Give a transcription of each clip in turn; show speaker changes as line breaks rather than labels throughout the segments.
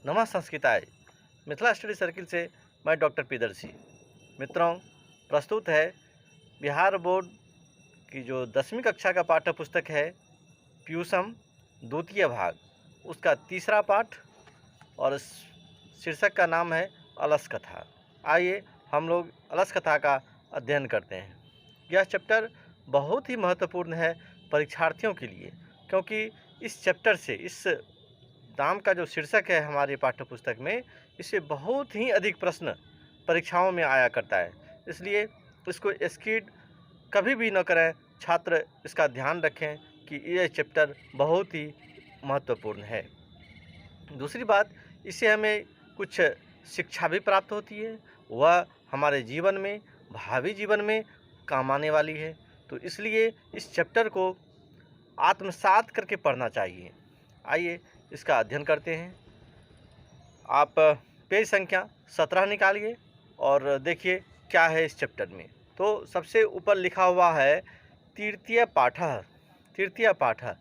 नमः संस्कृताय। Mithila study circle से मैं डॉक्टर प्रियदर्शी। मित्रों, प्रस्तुत है बिहार बोर्ड की जो 10वीं कक्षा का पाठ्य पुस्तक है प्यूसम द्वितीय भाग, उसका तीसरा पाठ और शीर्षक का नाम है अलस कथा। आइए हम लोग अलस कथा का अध्ययन करते हैं। यह चैप्टर बहुत ही महत्वपूर्ण है परीक्षार्थियों के लिए, क्योंकि इस चैप्टर से, इस नाम का जो शीर्षक है हमारी पाठ्य पुस्तक में, इससे बहुत ही अधिक प्रश्न परीक्षाओं में आया करता है। इसलिए इसको स्किप कभी भी न करें। छात्र इसका ध्यान रखें कि यह चैप्टर बहुत ही महत्वपूर्ण है। दूसरी बात, इससे हमें कुछ शिक्षा भी प्राप्त होती है, वह हमारे जीवन में, भावी जीवन में काम आने वाली है। तो इसलिए इस चैप्टर को आत्मसात करके पढ़ना चाहिए। आइए इसका अध्ययन करते हैं। आप पेज संख्या 17 निकालिए और देखिए क्या है इस चैप्टर में। तो सबसे ऊपर लिखा हुआ है तृतीय पाठः। तृतीय पाठः,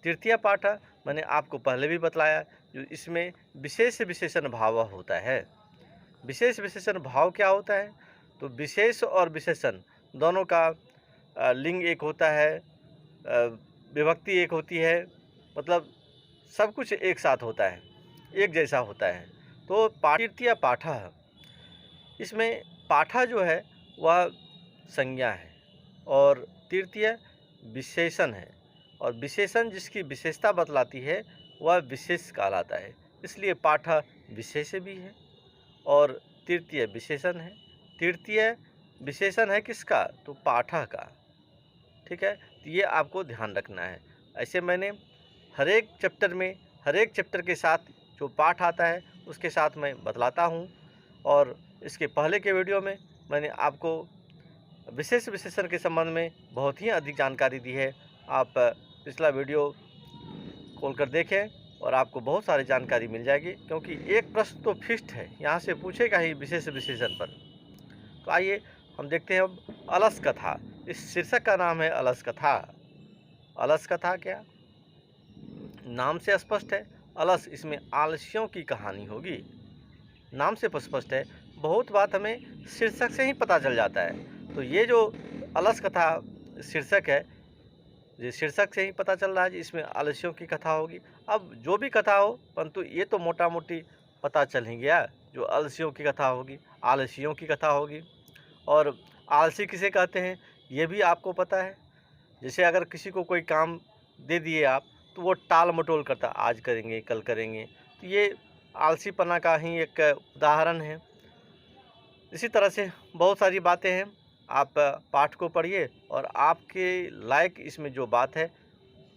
तृतीय पाठः मैंने आपको पहले भी बतलाया, जो इसमें विशेष विशेषण भाव होता है। विशेष विशेषण भाव क्या होता है? तो विशेष और विशेषण दोनों का लिंग एक होता है, विभक्ति एक होती है, मतलब सब कुछ एक साथ होता है, एक जैसा होता है। तो तृतीय पाठः, इसमें पाठा जो है वह संज्ञा है और तृतीय विशेषण है, और विशेषण जिसकी विशेषता बतलाती है वह विशेष कहलाता है। इसलिए पाठा विशेष भी है और तृतीय विशेषण है। तृतीय विशेषण है किसका? तो पाठा का। ठीक है, तो ये आपको ध्यान रखना है। ऐसे मैंने हर एक चैप्टर के साथ जो पाठ आता है उसके साथ मैं बतलाता हूँ, और इसके पहले के वीडियो में मैंने आपको विशेष विशेषण के संबंध में बहुत ही अधिक जानकारी दी है। आप पिछला वीडियो खोलकर देखें और आपको बहुत सारी जानकारी मिल जाएगी, क्योंकि एक प्रश्न तो फिक्स्ड है, यहाँ से पूछेगा ही विशेष विशेषण पर। तो आइए हम देखते हैं अब अलस कथा। इस शीर्षक का नाम है अलस कथा। अलस कथा क्या? नाम से स्पष्ट है, अलस, इसमें आलसियों की कहानी होगी। नाम से स्पष्ट है, बहुत बात हमें शीर्षक से ही पता चल जाता है। तो ये जो अलस कथा शीर्षक है, ये शीर्षक से ही पता चल रहा है कि इसमें आलसियों की कथा होगी। अब जो भी कथा हो, परंतु ये तो मोटा मोटी पता चल ही गया, जो आलसियों की कथा होगी, आलसियों की कथा होगी। और आलसी किसे कहते हैं ये भी आपको पता है। जैसे अगर किसी को कोई काम दे दिए आप, तो वो टाल मटोल करता, आज करेंगे कल करेंगे, तो ये आलसीपना का ही एक उदाहरण है। इसी तरह से बहुत सारी बातें हैं। आप पाठ को पढ़िए और आपके लायक इसमें जो बात है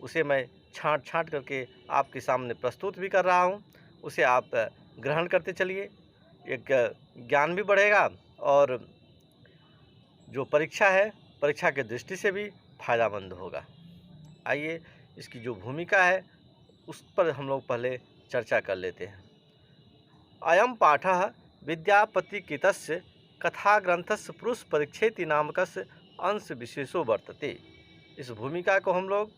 उसे मैं छांट करके आपके सामने प्रस्तुत भी कर रहा हूँ। उसे आप ग्रहण करते चलिए, एक ज्ञान भी बढ़ेगा और जो परीक्षा है, परीक्षा के दृष्टि से भी फायदामंद होगा। आइए इसकी जो भूमिका है उस पर हम लोग पहले चर्चा कर लेते हैं। अयम पाठः विद्यापतिकृतस्य कथाग्रंथस्य पुरुष परीक्षेति नामकस्य अंश विशेषो वर्तते। इस भूमिका को हम लोग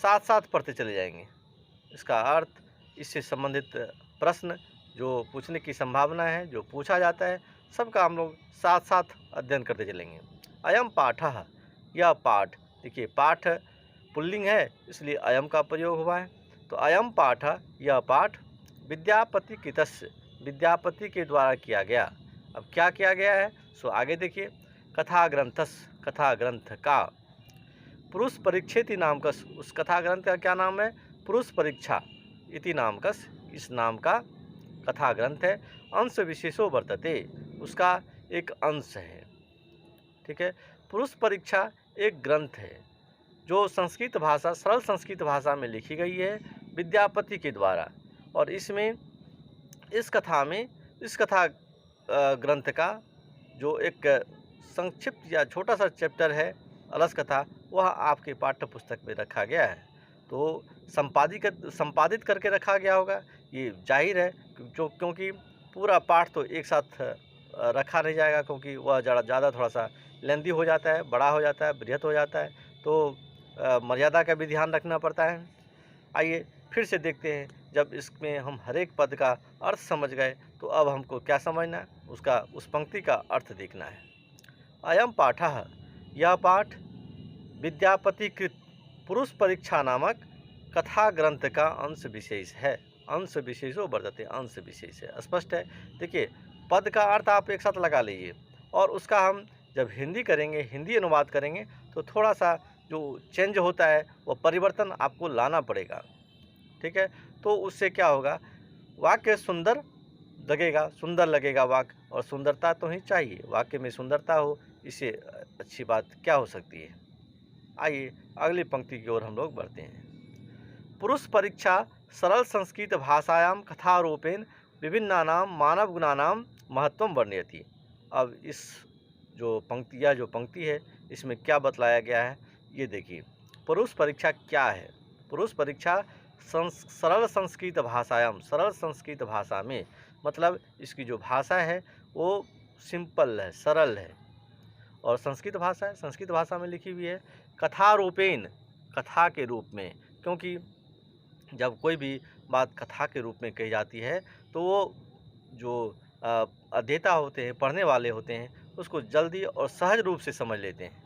साथ साथ पढ़ते चले जाएंगे। इसका अर्थ, इससे संबंधित प्रश्न जो पूछने की संभावना है, जो पूछा जाता है, सबका हम लोग साथ साथ अध्ययन करते चलेंगे। अयम पाठः, यह पाठ, देखिए पाठ पुल्लिंग है इसलिए अयम का प्रयोग हुआ है। तो अयम पाठः, यह पाठ विद्यापतिकृतस्य, विद्यापति के द्वारा किया गया। अब क्या किया गया है सो आगे देखिए। कथा ग्रंथस्य, कथा ग्रंथ का, पुरुष परीक्षेति नामकस, उस कथा ग्रंथ का क्या नाम है? पुरुष परीक्षा इति नामकस, इस नाम का कथा ग्रंथ है। अंश विशेषो वर्तते, उसका एक अंश है। ठीक है, पुरुष परीक्षा एक ग्रंथ है जो संस्कृत भाषा, सरल संस्कृत भाषा में लिखी गई है विद्यापति के द्वारा। और इसमें, इस कथा में, इस कथा ग्रंथ का जो एक संक्षिप्त या छोटा सा चैप्टर है अलस कथा, वह आपके पाठ्य पुस्तक में रखा गया है। तो संपादित करके रखा गया होगा, ये जाहिर है, क्योंकि पूरा पाठ तो एक साथ रखा नहीं जाएगा, क्योंकि वह ज़्यादा थोड़ा सा लेंदी हो जाता है, बड़ा हो जाता है, बृहत हो जाता है। तो मर्यादा का भी ध्यान रखना पड़ता है। आइए फिर से देखते हैं जब इसमें हम हर एक पद का अर्थ समझ गए तो अब हमको क्या समझना है, उसका उस पंक्ति का अर्थ देखना है। अयम पाठः, यह पाठ विद्यापतिकृत पुरुष परीक्षा नामक कथा ग्रंथ का अंश विशेष है। अंश विशेषो वर्तते, अंश विशेष है, स्पष्ट है। देखिए, पद का अर्थ आप एक साथ लगा लीजिए और उसका हम जब हिंदी करेंगे, हिंदी अनुवाद करेंगे तो थोड़ा सा जो चेंज होता है वो परिवर्तन आपको लाना पड़ेगा, ठीक है। तो उससे क्या होगा, वाक्य सुंदर लगेगा, सुंदर लगेगा वाक्य, और सुंदरता तो ही चाहिए, वाक्य में सुंदरता हो, इससे अच्छी बात क्या हो सकती है। आइए अगली पंक्ति की ओर हम लोग बढ़ते हैं। पुरुष परीक्षा सरल संस्कृत भाषायां कथारूपेण विभिन्नानां मानव गुणानां महत्वं वर्णयति। अब इस जो पंक्ति है इसमें क्या बतलाया गया है ये देखिए। पुरुष परीक्षा क्या है? पुरुष परीक्षा सरल संस्कृत भाषायां, सरल संस्कृत भाषा में, मतलब इसकी जो भाषा है वो सिंपल है, सरल है, और संस्कृत भाषा है, संस्कृत भाषा में लिखी हुई है कथारूपेण, कथा के रूप में। क्योंकि जब कोई भी बात कथा के रूप में कही जाती है तो वो जो अध्येता होते हैं, पढ़ने वाले होते हैं, उसको जल्दी और सहज रूप से समझ लेते हैं।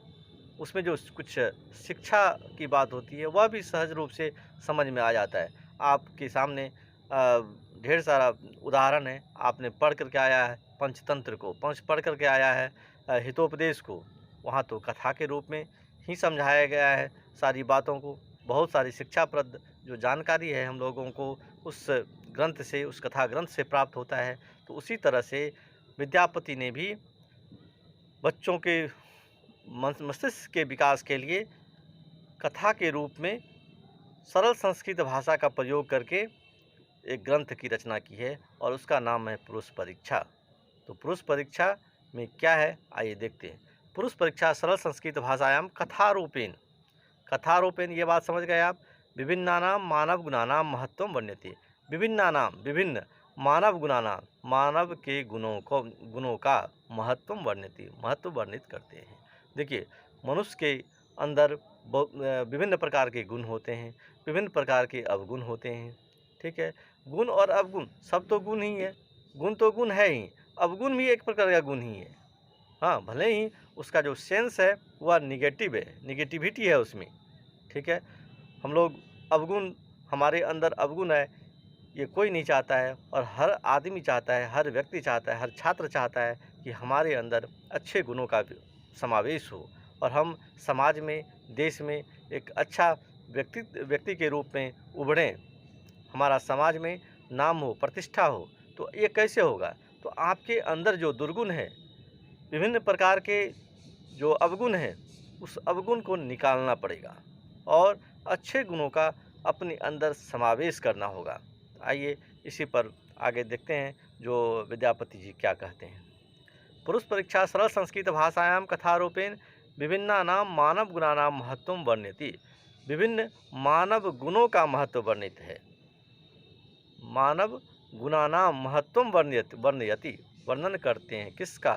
उसमें जो कुछ शिक्षा की बात होती है वह भी सहज रूप से समझ में आ जाता है। आपके सामने ढेर सारा उदाहरण है, आपने पढ़ करके आया है पंचतंत्र को, पढ़ करके आया है हितोपदेश को, वहाँ तो कथा के रूप में ही समझाया गया है सारी बातों को। बहुत सारी शिक्षाप्रद जो जानकारी है हम लोगों को उस ग्रंथ से, उस कथा ग्रंथ से प्राप्त होता है। तो उसी तरह से विद्यापति ने भी बच्चों के मस्तिष्क के विकास के लिए कथा के रूप में सरल संस्कृत भाषा का प्रयोग करके एक ग्रंथ की रचना की है और उसका नाम है पुरुष परीक्षा। तो पुरुष परीक्षा में क्या है आइए देखते हैं। पुरुष परीक्षा सरल संस्कृत भाषायां कथारूपेण, कथारूपेण ये बात समझ गए आप। विभिन्नानां मानव गुणानां महत्वं वर्ण्यते, विभिन्नानां विभिन्न, मानव गुणानां मानव के गुणों का महत्वं वर्ण्यते, महत्व वर्णित करते हैं। देखिए, मनुष्य के अंदर विभिन्न प्रकार के गुण होते हैं, विभिन्न प्रकार के अवगुण होते हैं, ठीक है। गुण और अवगुण सब तो गुण ही है, गुण तो गुण है ही, अवगुण भी एक प्रकार का गुण ही है। हाँ, भले ही उसका जो सेंस है वह निगेटिव है, निगेटिविटी है उसमें, ठीक है। हम लोग अवगुण, हमारे अंदर अवगुण है ये कोई नहीं चाहता है, और हर आदमी चाहता है, हर व्यक्ति चाहता है, हर छात्र चाहता है कि हमारे अंदर अच्छे गुणों का समावेश हो और हम समाज में, देश में एक अच्छा व्यक्ति के रूप में उभरें, हमारा समाज में नाम हो, प्रतिष्ठा हो। तो ये कैसे होगा? तो आपके अंदर जो दुर्गुण है, विभिन्न प्रकार के जो अवगुण हैं, उस अवगुण को निकालना पड़ेगा और अच्छे गुणों का अपने अंदर समावेश करना होगा। आइए इसी पर आगे देखते हैं जो विद्यापति जी क्या कहते हैं। पुरुष परीक्षा सरल संस्कृत भाषायां कथारूपेण विभिन्नानां मानव गुणानां महत्वं वर्ण्यति, विभिन्न मानव गुणों का महत्व वर्णित है। मानव गुणानां महत्वं वर्णयति, वर्णन करते हैं किसका?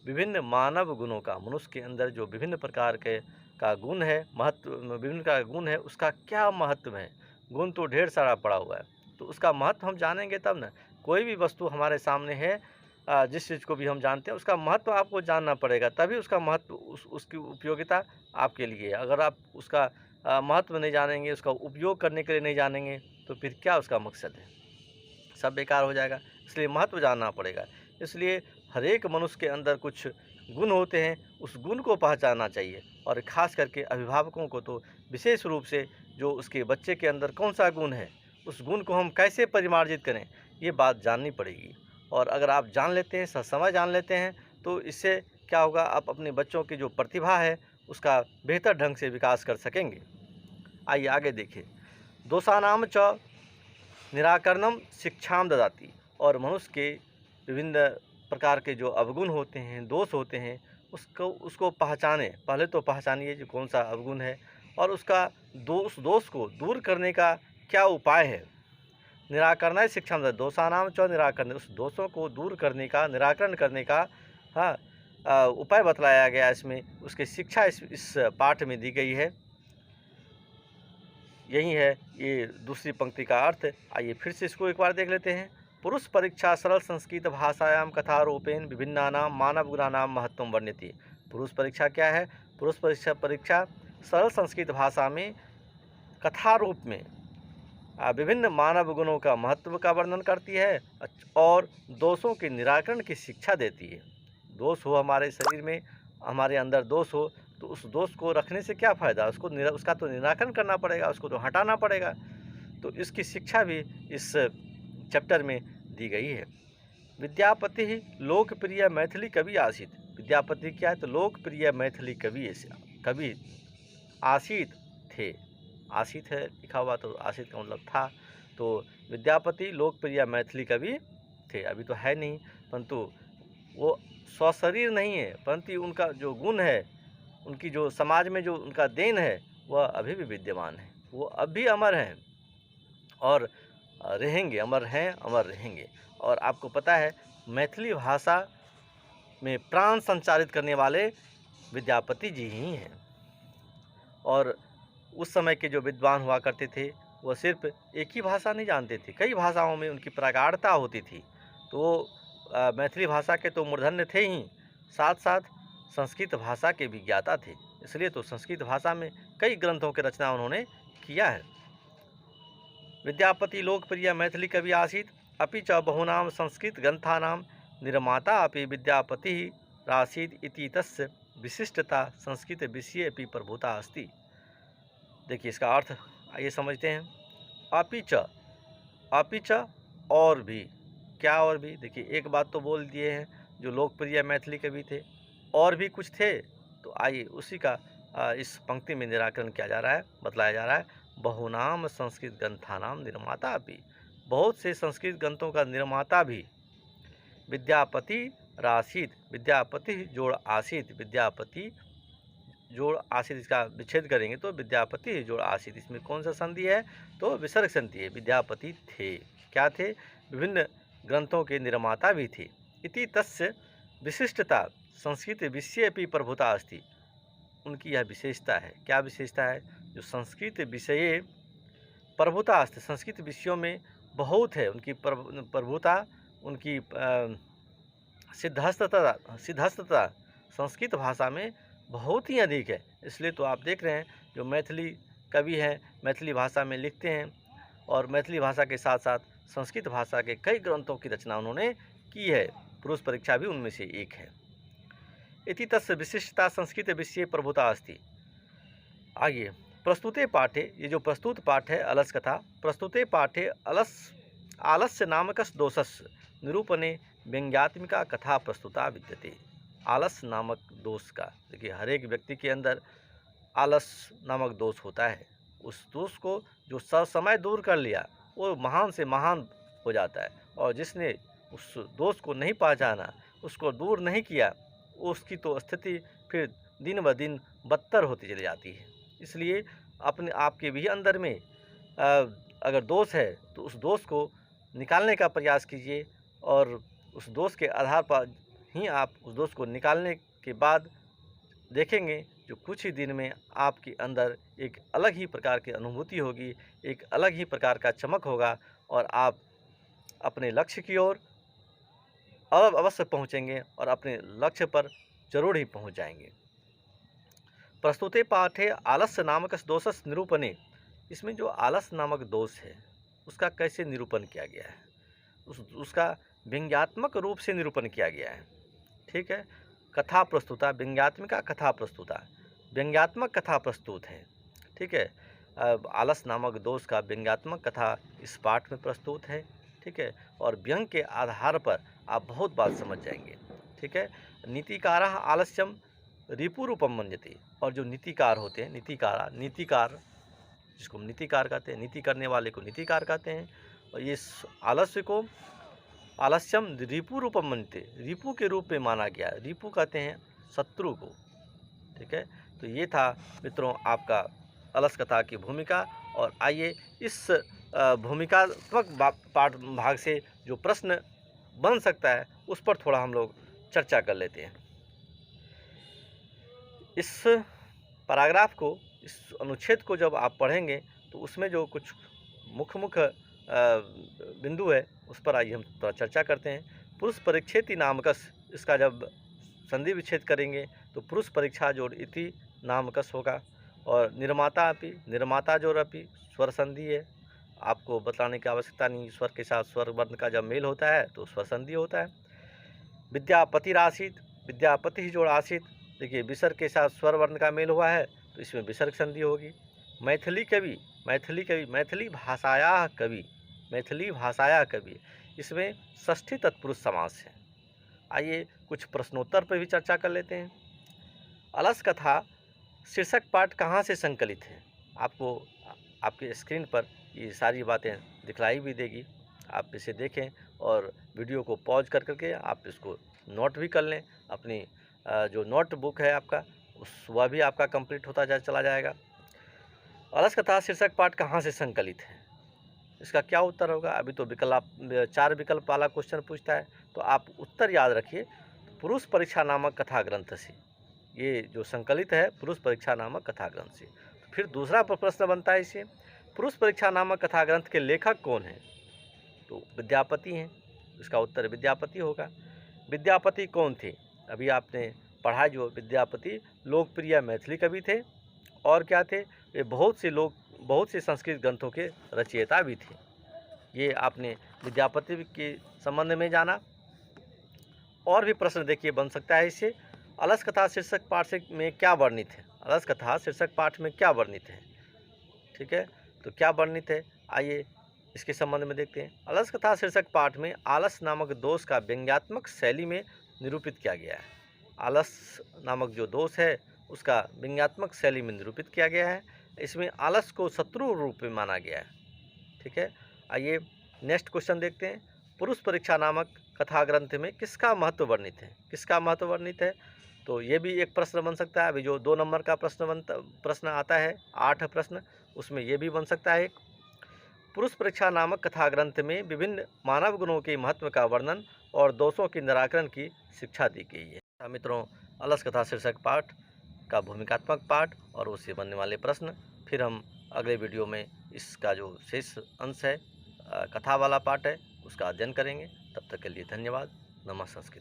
विभिन्न मानव गुणों का। मनुष्य के अंदर जो विभिन्न प्रकार के का गुण है, महत्व, विभिन्न का गुण है, उसका क्या महत्व है? गुण तो ढेर सारा पड़ा हुआ है, तो उसका महत्व हम जानेंगे तब ना। कोई भी वस्तु हमारे सामने है, जिस चीज़ को भी हम जानते हैं उसका महत्व आपको जानना पड़ेगा, तभी उसका महत्व, उसकी उपयोगिता आपके लिए है। अगर आप उसका महत्व नहीं जानेंगे, उसका उपयोग करने के लिए नहीं जानेंगे, तो फिर क्या उसका मकसद है? सब बेकार हो जाएगा। इसलिए महत्व जानना पड़ेगा। इसलिए हर एक मनुष्य के अंदर कुछ गुण होते हैं, उस गुण को पहचानना चाहिए, और ख़ास करके अभिभावकों को तो विशेष रूप से जो उसके बच्चे के अंदर कौन सा गुण है, उस गुण को हम कैसे परिमार्जित करें, ये बात जाननी पड़ेगी। और अगर आप जान लेते हैं, ससमय जान लेते हैं, तो इससे क्या होगा, आप अपने बच्चों की जो प्रतिभा है उसका बेहतर ढंग से विकास कर सकेंगे। आइए आगे देखिए। दोषानाम च निराकरणम शिक्षाम ददाति, और मनुष्य के विभिन्न प्रकार के जो अवगुण होते हैं, दोष होते हैं, उसको पहचाने। पहले तो पहचानिए जो कौन सा अवगुण है और उसका दोष को दूर करने का क्या उपाय है। निराकरण शिक्षा में दोषानाम च निराकरण, उस दोषों को दूर करने का, निराकरण करने का उपाय बतलाया गया इसमें। उसकी शिक्षा इस पाठ में दी गई है। यही है ये दूसरी पंक्ति का अर्थ। आइए फिर से इसको एक बार देख लेते हैं। पुरुष परीक्षा सरल संस्कृत भाषायां कथारूपेण विभिन्नानां मानव गुणानां महत्वं वर्ण्यते। पुरुष परीक्षा क्या है? पुरुष परीक्षा सरल संस्कृत भाषा में कथा रूप में विभिन्न मानव गुणों का महत्व का वर्णन करती है और दोषों के निराकरण की शिक्षा देती है। दोष हो हमारे शरीर में, हमारे अंदर दोष हो, तो उस दोष को रखने से क्या फ़ायदा? उसका तो निराकरण करना पड़ेगा, उसको तो हटाना पड़ेगा। तो इसकी शिक्षा भी इस चैप्टर में दी गई है। विद्यापति ही लोकप्रिय मैथिली कवि आसीत। विद्यापति क्या है? तो लोकप्रिय मैथिली कवि आसीत थे। आसित है लिखा हुआ, तो आसित का मतलब था। तो विद्यापति लोकप्रिय मैथिली कवि थे। अभी तो है नहीं, परंतु वो स्वशरीर नहीं है, परंतु उनका जो गुण है, उनकी जो समाज में जो उनका देन है, वह अभी भी विद्यमान है। वो अब भी अमर हैं और रहेंगे, अमर हैं, अमर रहेंगे। और आपको पता है मैथिली भाषा में प्राण संचारित करने वाले विद्यापति जी ही हैं। और उस समय के जो विद्वान हुआ करते थे, वह सिर्फ एक ही भाषा नहीं जानते थे, कई भाषाओं में उनकी प्रगाढ़ता होती थी। तो मैथिली भाषा के तो मूर्धन्य थे ही, साथ साथ संस्कृत भाषा के भी ज्ञाता थे। इसलिए तो संस्कृत भाषा में कई ग्रंथों की रचना उन्होंने किया है। विद्यापति लोकप्रिय मैथिली कवि आसीत्, अपि च बहूनां संस्कृत ग्रंथानां निर्माता अपि विद्यापति रासीत् इति तस्य विशिष्टता संस्कृत विषये अपि प्रभुता अस्ति। देखिए इसका अर्थ आइए समझते हैं। अपि च और भी, क्या और भी? देखिए एक बात तो बोल दिए हैं, जो लोकप्रिय मैथिली कवि थे, और भी कुछ थे। तो आइए उसी का इस पंक्ति में निराकरण किया जा रहा है, बतलाया जा रहा है। बहुनाम संस्कृत ग्रंथानाम निर्माता भी, बहुत से संस्कृत ग्रंथों का निर्माता भी विद्यापति रासीत, विद्यापति जोड़ आसीत, विद्यापति जोड़ आसीत, इसका विच्छेद करेंगे तो विद्यापति जोड़ आसीत। इसमें कौन सा संधि है? तो विसर्ग संधि है। विद्यापति थे, क्या थे? विभिन्न ग्रंथों के निर्माता भी थे। इति तस्य विशिष्टता संस्कृत विषये अपि प्रभुता अस्ति, उनकी यह विशेषता है। क्या विशेषता है? जो संस्कृत विषये प्रभुता अस्ति, संस्कृत विषयों में बहुत है उनकी प्रभुता, उनकी सिद्धहस्तता संस्कृत भाषा में बहुत ही अधिक है। इसलिए तो आप देख रहे हैं जो मैथिली कवि हैं, मैथिली भाषा में लिखते हैं, और मैथिली भाषा के साथ साथ संस्कृत भाषा के कई ग्रंथों की रचना उन्होंने की है। पुरुष परीक्षा भी उनमें से एक है। इति तस्य विशिष्टता संस्कृत विषये प्रभुता अस्ति। आगे प्रस्तुते पाठे, ये जो प्रस्तुत पाठ है अलस कथा, प्रस्तुते पाठे आलस्य नामकस्य दोषस्य निरूपणे व्यंग्यात्मिका कथा प्रस्तुता विद्यते। आलस नामक दोष का, देखिए हर एक व्यक्ति के अंदर आलस नामक दोष होता है। उस दोष को जो ससमय दूर कर लिया, वो महान से महान हो जाता है, और जिसने उस दोष को नहीं पहचाना, उसको दूर नहीं किया, उसकी तो स्थिति फिर दिन ब दिन बदतर होती चली जाती है। इसलिए अपने आपके भी अंदर में अगर दोष है तो उस दोष को निकालने का प्रयास कीजिए, और उस दोष के आधार पर ही आप उस दोष को निकालने के बाद देखेंगे जो कुछ ही दिन में आपके अंदर एक अलग ही प्रकार की अनुभूति होगी, एक अलग ही प्रकार का चमक होगा, और आप अपने लक्ष्य की ओर अवश्य पहुँचेंगे और अपने लक्ष्य पर जरूर ही पहुँच जाएंगे। प्रस्तुते पाठे आलस्य नामक दोषस्य निरूपणे, इसमें जो आलस नामक दोष है उसका कैसे निरूपण किया गया है, उसका व्यंग्यात्मक रूप से निरूपण किया गया है। ठीक है, कथा प्रस्तुता, व्यंग्यात्मिका कथा प्रस्तुता, व्यंग्यात्मक कथा प्रस्तुत है। ठीक है, आलस नामक दोष का व्यंग्यात्मक कथा इस पाठ में प्रस्तुत है। ठीक है, और व्यंग के आधार पर आप बहुत बात समझ जाएंगे। ठीक है, नीतिकारः आलस्यम रिपुरूपम मन्यते, और जो नीतिकार होते हैं, नीतिकार जिसको हम नीतिकार कहते हैं, नीति करने वाले को नीतिकार कहते हैं, और ये आलस्य को आलस्यम रिपु रूपम मनते, रिपु के रूप में माना गया। रिपु कहते हैं शत्रु को। ठीक है, तो ये था मित्रों आपका अलस कथा की भूमिका। और आइए इस भूमिकात्मक पाठ भाग से जो प्रश्न बन सकता है उस पर थोड़ा हम लोग चर्चा कर लेते हैं। इस पैराग्राफ को, इस अनुच्छेद को जब आप पढ़ेंगे तो उसमें जो कुछ मुख्य मुख्य बिंदु है उस पर आइए हम थोड़ा चर्चा करते हैं। पुरुष परिच्छेति नामकस, इसका जब संधि विच्छेद करेंगे तो पुरुष परीक्षा जोड़ इति नामकस होगा। और निर्माता अपि, निर्माता जोड़ अपि स्वर संधि है, आपको बताने की आवश्यकता नहीं, स्वर के साथ स्वर वर्ण का जब मेल होता है तो स्वर संधि होता है। विद्यापति राशित, विद्यापति ही जोड़ आशित, देखिए विसर्ग के साथ स्वर वर्ण का मेल हुआ है तो इसमें विसर्ग संधि होगी। मैथिली कवि, मैथिली कवि, मैथिली भाषाया कवि, मैथिली भाषाया कवि, इसमें षष्ठी तत्पुरुष समास है। आइए कुछ प्रश्नोत्तर पर भी चर्चा कर लेते हैं। अलस कथा शीर्षक पाठ कहाँ से संकलित है? आपको आपके स्क्रीन पर ये सारी बातें दिखलाई भी देगी, आप इसे देखें और वीडियो को पॉज कर करके आप इसको नोट भी कर लें। अपनी जो नोट बुक है आपका वह भी आपका कंप्लीट होता चला जाएगा। अलस कथा शीर्षक पाठ कहाँ से संकलित है, इसका क्या उत्तर होगा? अभी तो विकल्प 4 विकल्प वाला क्वेश्चन पूछता है, तो आप उत्तर याद रखिए, पुरुष परीक्षा नामक कथा ग्रंथ से, ये जो संकलित है पुरुष परीक्षा नामक कथा ग्रंथ से। तो फिर दूसरा प्रश्न बनता है इसे, पुरुष परीक्षा नामक कथा ग्रंथ के लेखक कौन हैं? तो विद्यापति हैं, इसका उत्तर विद्यापति होगा। विद्यापति कौन थे? अभी आपने पढ़ा, जो विद्यापति लोकप्रिय मैथिली कवि थे और क्या थे, ये बहुत से संस्कृत ग्रंथों के रचयिता भी थे। ये आपने विद्यापति के संबंध में जाना। और भी प्रश्न देखिए बन सकता है इससे, अलस कथा शीर्षक पाठ में क्या वर्णित है? अलस कथा शीर्षक पाठ में क्या वर्णित है? ठीक है, तो क्या वर्णित है, आइए इसके संबंध में देखते हैं। अलस कथा शीर्षक पाठ में आलस नामक दोष का व्यंग्यात्मक शैली में निरूपित किया गया है। आलस नामक जो दोष है उसका व्यंग्यात्मक शैली में निरूपित किया गया है। इसमें आलस को शत्रु रूप में माना गया है। ठीक है, आइए नेक्स्ट क्वेश्चन देखते हैं। पुरुष परीक्षा नामक कथा ग्रंथ में किसका महत्व वर्णित है? किसका महत्व वर्णित है? तो ये भी एक प्रश्न बन सकता है। अभी जो 2 नंबर का प्रश्न आता है, 8 प्रश्न, उसमें ये भी बन सकता है। पुरुष परीक्षा नामक कथा ग्रंथ में विभिन्न मानव गुणों के महत्व का वर्णन और दोषों के निराकरण की शिक्षा दी गई है। मित्रों, अलस कथा शीर्षक पाठ का भूमिकात्मक पाठ और उससे बनने वाले प्रश्न फिर हम अगले वीडियो में इसका जो शेष अंश है, कथा वाला पार्ट है, उसका अध्ययन करेंगे। तब तक के लिए धन्यवाद। नमः संस्कृत।